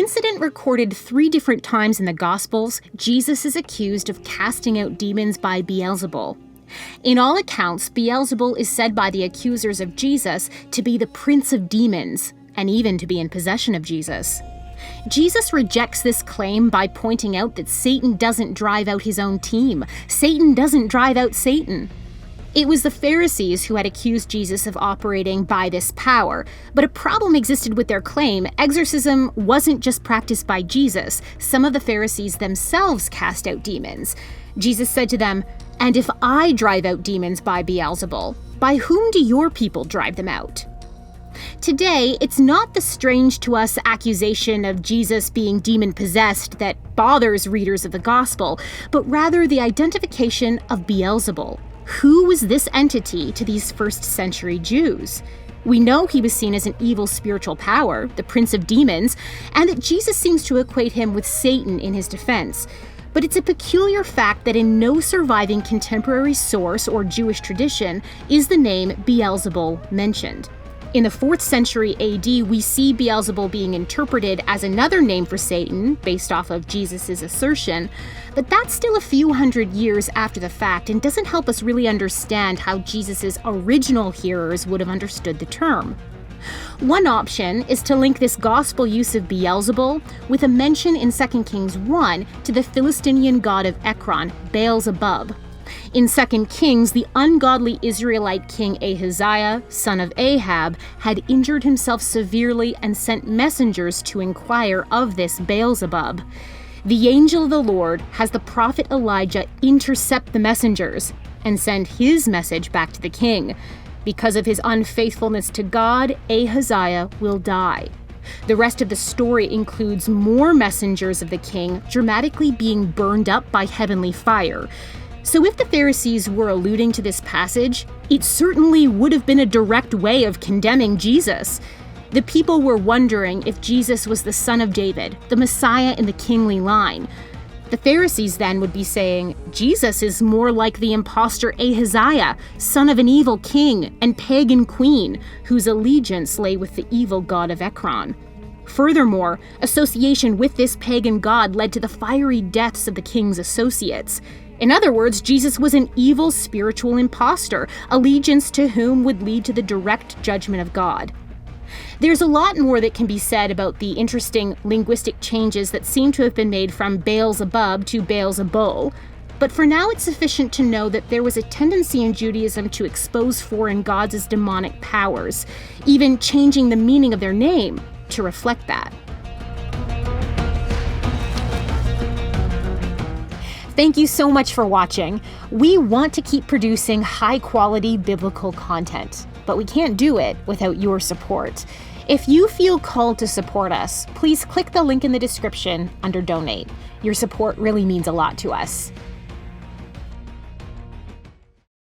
incident recorded 3 different times in the Gospels, Jesus is accused of casting out demons by Beelzebul. In all accounts, Beelzebul is said by the accusers of Jesus to be the prince of demons, and even to be in possession of Jesus. Jesus rejects this claim by pointing out that Satan doesn't drive out his own team. Satan doesn't drive out Satan. It was the Pharisees who had accused Jesus of operating by this power, but a problem existed with their claim. Exorcism wasn't just practiced by Jesus. Some of the Pharisees themselves cast out demons. Jesus said to them, "And if I drive out demons by Beelzebul, by whom do your people drive them out?" Today, it's not the strange to us accusation of Jesus being demon-possessed that bothers readers of the Gospel, but rather the identification of Beelzebul. Who was this entity to these first-century Jews? We know he was seen as an evil spiritual power, the prince of demons, and that Jesus seems to equate him with Satan in his defense. But it's a peculiar fact that in no surviving contemporary source or Jewish tradition is the name Beelzebul mentioned. In the 4th century AD, we see Beelzebul being interpreted as another name for Satan, based off of Jesus' assertion, but that's still a few hundred years after the fact and doesn't help us really understand how Jesus' original hearers would have understood the term. One option is to link this gospel use of Beelzebul with a mention in 2 Kings 1 to the Philistinian god of Ekron, Beelzebub. In 2 Kings, the ungodly Israelite king Ahaziah, son of Ahab, had injured himself severely and sent messengers to inquire of this Beelzebub. The angel of the Lord has the prophet Elijah intercept the messengers and send his message back to the king. Because of his unfaithfulness to God, Ahaziah will die. The rest of the story includes more messengers of the king dramatically being burned up by heavenly fire. So if the Pharisees were alluding to this passage, it certainly would have been a direct way of condemning Jesus. The people were wondering if Jesus was the son of David, the Messiah in the kingly line. The Pharisees then would be saying, Jesus is more like the impostor Ahaziah, son of an evil king and pagan queen, whose allegiance lay with the evil god of Ekron. Furthermore, association with this pagan god led to the fiery deaths of the king's associates. In other words, Jesus was an evil spiritual impostor, allegiance to whom would lead to the direct judgment of God. There's a lot more that can be said about the interesting linguistic changes that seem to have been made from Beelzebub to Beelzebul, but for now it's sufficient to know that there was a tendency in Judaism to expose foreign gods as demonic powers, even changing the meaning of their name to reflect that. Thank you so much for watching. We want to keep producing high-quality biblical content, but we can't do it without your support. If you feel called to support us, please click the link in the description under Donate. Your support really means a lot to us.